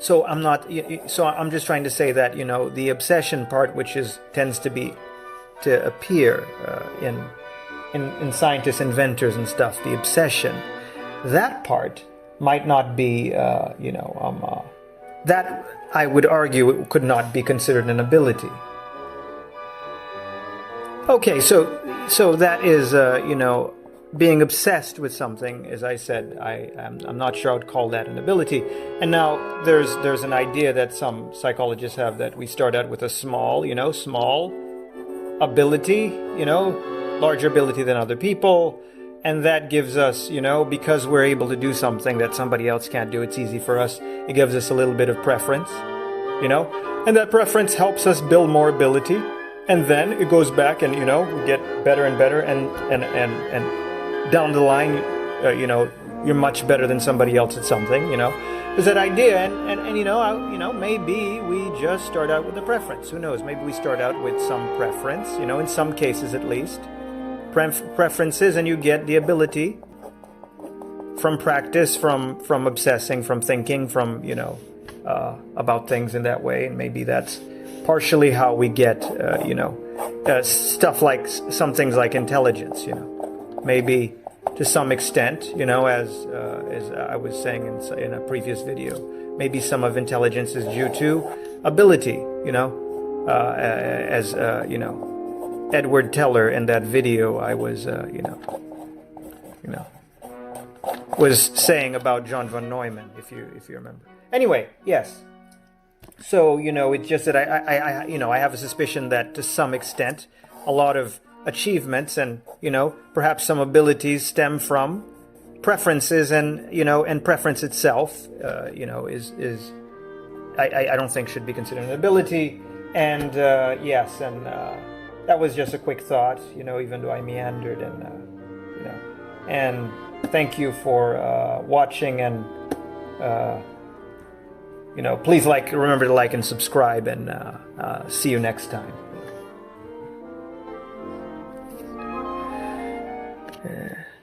So I'm not. So I'm just trying to say that the obsession part, which tends to appear in scientists, inventors, and stuff. The obsession, that part might not be. That I would argue it could not be considered an ability. Okay, so that is being obsessed with something. As I said, I'm not sure I would call that an ability. And now there's an idea that some psychologists have that we start out with a small ability, larger ability than other people, and that gives us, because we're able to do something that somebody else can't do, it's easy for us. It gives us a little bit of preference, and that preference helps us build more ability. And then it goes back and, we get better and better. And down the line, you're much better than somebody else at something, There's that idea. And maybe we just start out with a preference. Who knows? Maybe we start out with some preference, in some cases at least. Preferences, and you get the ability from practice, from obsessing, from thinking, from, about things in that way. And maybe that's partially how we get, stuff like some things like intelligence, maybe to some extent, as I was saying in a previous video, maybe some of intelligence is due to ability, as Edward Teller in that video I was, was saying about John von Neumann, if you remember. Anyway, yes. So, it's just that I have a suspicion that to some extent, a lot of achievements and, perhaps some abilities stem from preferences and preference itself, is I don't think should be considered an ability. And, yes, and that was just a quick thought, even though I meandered and thank you for watching and, please remember to like and subscribe, and see you next time.